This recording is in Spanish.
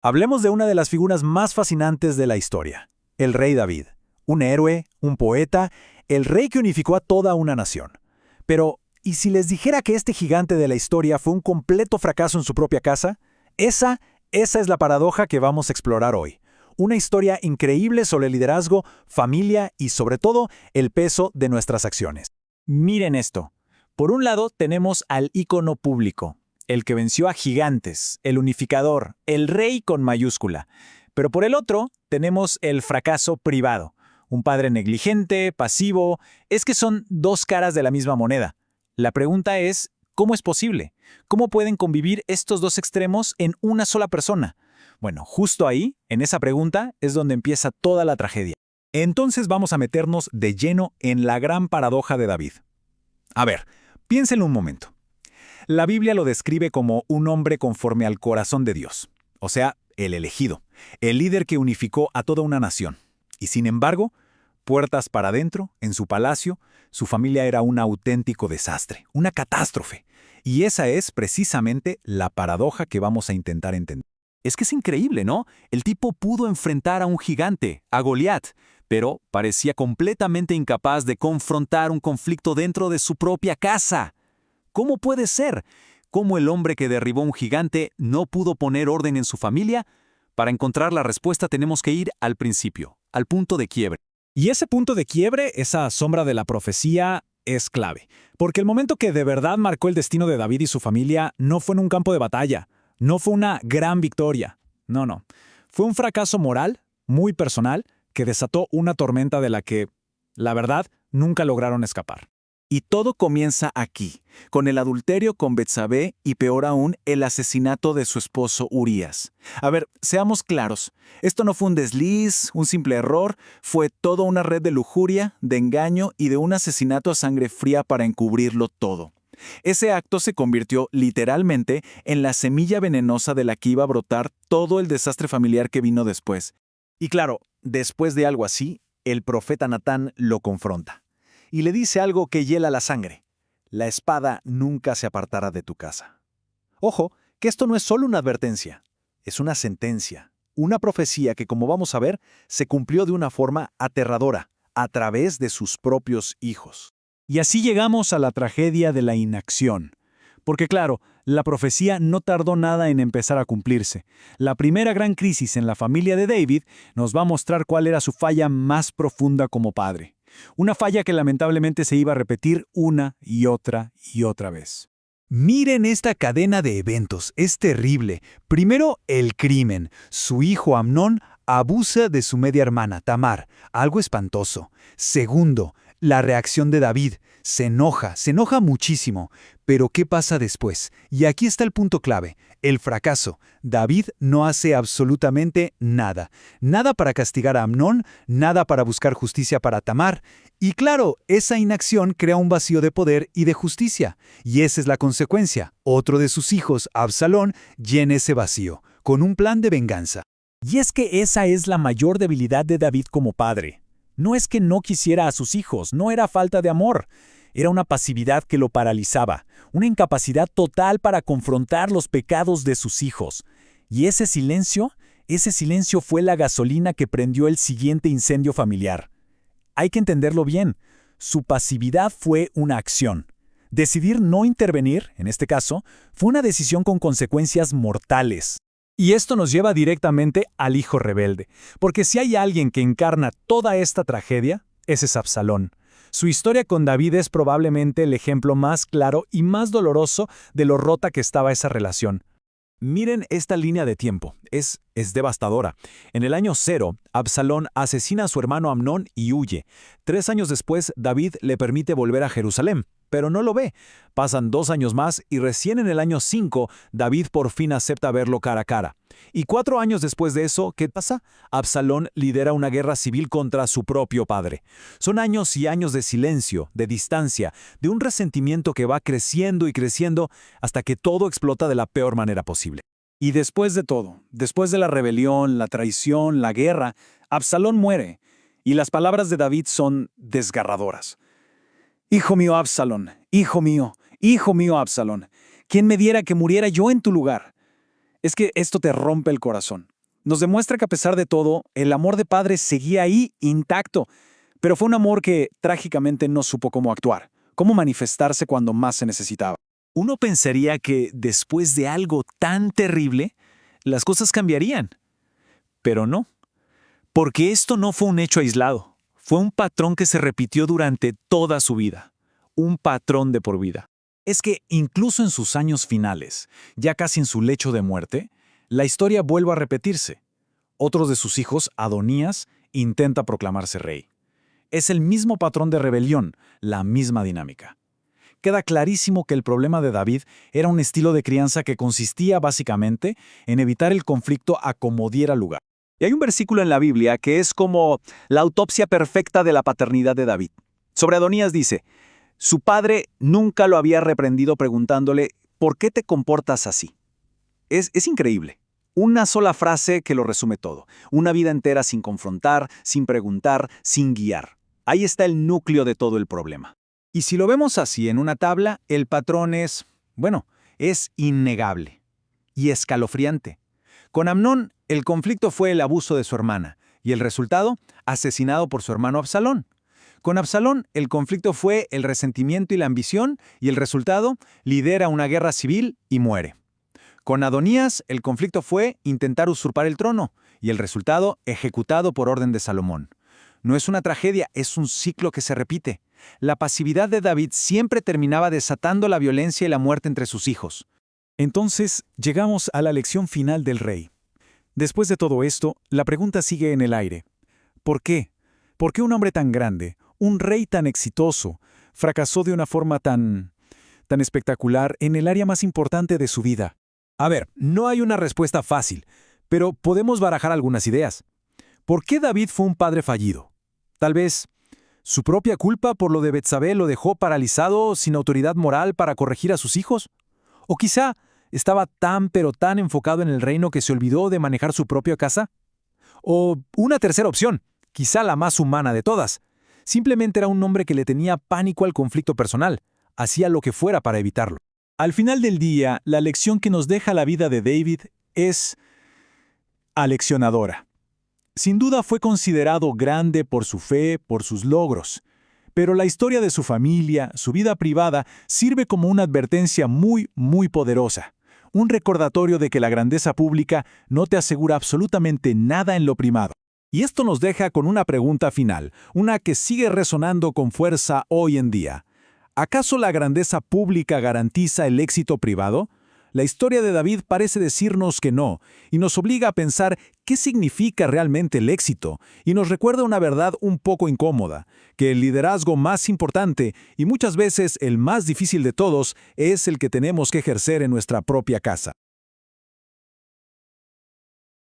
Hablemos de una de las figuras más fascinantes de la historia, el rey David. Un héroe, un poeta, el rey que unificó a toda una nación. Pero, ¿y si les dijera que este gigante de la historia fue un completo fracaso en su propia casa? Esa es la paradoja que vamos a explorar hoy. Una historia increíble sobre liderazgo, familia y, sobre todo, el peso de nuestras acciones. Miren esto. Por un lado tenemos al ícono público, el que venció a gigantes, el unificador, el rey con mayúscula. Pero por el otro tenemos el fracaso privado, un padre negligente, pasivo. Es que son dos caras de la misma moneda. La pregunta es, ¿cómo es posible? ¿Cómo pueden convivir estos dos extremos en una sola persona? Bueno, justo ahí, en esa pregunta, es donde empieza toda la tragedia. Entonces vamos a meternos de lleno en la gran paradoja de David. A ver, piénsenlo un momento. La Biblia lo describe como un hombre conforme al corazón de Dios, o sea, el elegido, el líder que unificó a toda una nación. Y sin embargo, puertas para adentro, en su palacio, su familia era un auténtico desastre, una catástrofe. Y esa es precisamente la paradoja que vamos a intentar entender. Es que es increíble, ¿no? El tipo pudo enfrentar a un gigante, a Goliat, pero parecía completamente incapaz de confrontar un conflicto dentro de su propia casa. ¿Cómo puede ser? ¿Cómo el hombre que derribó un gigante no pudo poner orden en su familia? Para encontrar la respuesta tenemos que ir al principio, al punto de quiebre. Y ese punto de quiebre, esa sombra de la profecía, es clave. Porque el momento que de verdad marcó el destino de David y su familia no fue en un campo de batalla, no fue una gran victoria. No. Fue un fracaso moral, muy personal, que desató una tormenta de la que, la verdad, nunca lograron escapar. Y todo comienza aquí, con el adulterio con Betsabé y peor aún, el asesinato de su esposo Urías. A ver, seamos claros, esto no fue un desliz, un simple error, fue toda una red de lujuria, de engaño y de un asesinato a sangre fría para encubrirlo todo. Ese acto se convirtió literalmente en la semilla venenosa de la que iba a brotar todo el desastre familiar que vino después. Y claro, después de algo así, el profeta Natán lo confronta. Y le dice algo que hiela la sangre. La espada nunca se apartará de tu casa. Ojo, que esto no es solo una advertencia, es una sentencia, una profecía que, como vamos a ver, se cumplió de una forma aterradora, a través de sus propios hijos. Y así llegamos a la tragedia de la inacción. Porque claro, la profecía no tardó nada en empezar a cumplirse. La primera gran crisis en la familia de David nos va a mostrar cuál era su falla más profunda como padre. Una falla que lamentablemente se iba a repetir una y otra vez. Miren esta cadena de eventos, es terrible. Primero, el crimen. Su hijo Amnón abusa de su media hermana, Tamar, algo espantoso. Segundo, la reacción de David. Se enoja muchísimo. Pero ¿qué pasa después? Y aquí está el punto clave, el fracaso. David no hace absolutamente nada. Nada para castigar a Amnón, nada para buscar justicia para Tamar. Y claro, esa inacción crea un vacío de poder y de justicia. Y esa es la consecuencia. Otro de sus hijos, Absalón, llena ese vacío, con un plan de venganza. Y es que esa es la mayor debilidad de David como padre. No es que no quisiera a sus hijos, no era falta de amor. Era una pasividad que lo paralizaba, una incapacidad total para confrontar los pecados de sus hijos. Y ese silencio fue la gasolina que prendió el siguiente incendio familiar. Hay que entenderlo bien. Su pasividad fue una acción. Decidir no intervenir, en este caso, fue una decisión con consecuencias mortales. Y esto nos lleva directamente al hijo rebelde, porque si hay alguien que encarna toda esta tragedia, ese es Absalón. Su historia con David es probablemente el ejemplo más claro y más doloroso de lo rota que estaba esa relación. Miren esta línea de tiempo, es devastadora. En el año 0, Absalón asesina a su hermano Amnón y huye. 3 años después, David le permite volver a Jerusalén, pero no lo ve. Pasan 2 años más y recién en el año 5, David por fin acepta verlo cara a cara. Y 4 años después de eso, ¿qué pasa? Absalón lidera una guerra civil contra su propio padre. Son años y años de silencio, de distancia, de un resentimiento que va creciendo y creciendo hasta que todo explota de la peor manera posible. Y después de todo, después de la rebelión, la traición, la guerra, Absalón muere. Y las palabras de David son desgarradoras. Hijo mío Absalón, hijo mío Absalón, ¿quién me diera que muriera yo en tu lugar? Es que esto te rompe el corazón. Nos demuestra que a pesar de todo, el amor de padre seguía ahí intacto, pero fue un amor que trágicamente no supo cómo actuar, cómo manifestarse cuando más se necesitaba. Uno pensaría que después de algo tan terrible, las cosas cambiarían, pero no, porque esto no fue un hecho aislado, fue un patrón que se repitió durante toda su vida, un patrón de por vida. Es que incluso en sus años finales, ya casi en su lecho de muerte, la historia vuelve a repetirse. Otro de sus hijos, Adonías, intenta proclamarse rey. Es el mismo patrón de rebelión, la misma dinámica. Queda clarísimo que el problema de David era un estilo de crianza que consistía básicamente en evitar el conflicto a como diera lugar. Y hay un versículo en la Biblia que es como la autopsia perfecta de la paternidad de David. Sobre Adonías dice: su padre nunca lo había reprendido preguntándole, ¿por qué te comportas así? Es increíble. Una sola frase que lo resume todo. Una vida entera sin confrontar, sin preguntar, sin guiar. Ahí está el núcleo de todo el problema. Y si lo vemos así en una tabla, el patrón es, es innegable y escalofriante. Con Amnón, el conflicto fue el abuso de su hermana, y el resultado, asesinado por su hermano Absalón. Con Absalón, el conflicto fue el resentimiento y la ambición, y el resultado, lidera una guerra civil y muere. Con Adonías, el conflicto fue intentar usurpar el trono, y el resultado, ejecutado por orden de Salomón. No es una tragedia, es un ciclo que se repite. La pasividad de David siempre terminaba desatando la violencia y la muerte entre sus hijos. Entonces, llegamos a la lección final del rey. Después de todo esto, la pregunta sigue en el aire. ¿Por qué? ¿Por qué un hombre tan grande, un rey tan exitoso, fracasó de una forma tan espectacular en el área más importante de su vida? A ver, no hay una respuesta fácil, pero podemos barajar algunas ideas. ¿Por qué David fue un padre fallido? Tal vez su propia culpa por lo de Betsabé lo dejó paralizado, sin autoridad moral para corregir a sus hijos. O quizá estaba tan enfocado en el reino que se olvidó de manejar su propia casa. O una tercera opción, quizá la más humana de todas. Simplemente era un hombre que le tenía pánico al conflicto personal. Hacía lo que fuera para evitarlo. Al final del día, la lección que nos deja la vida de David es aleccionadora. Sin duda fue considerado grande por su fe, por sus logros. Pero la historia de su familia, su vida privada, sirve como una advertencia muy poderosa. Un recordatorio de que la grandeza pública no te asegura absolutamente nada en lo privado. Y esto nos deja con una pregunta final, una que sigue resonando con fuerza hoy en día. ¿Acaso la grandeza pública garantiza el éxito privado? La historia de David parece decirnos que no, y nos obliga a pensar qué significa realmente el éxito, y nos recuerda una verdad un poco incómoda, que el liderazgo más importante, y muchas veces el más difícil de todos, es el que tenemos que ejercer en nuestra propia casa.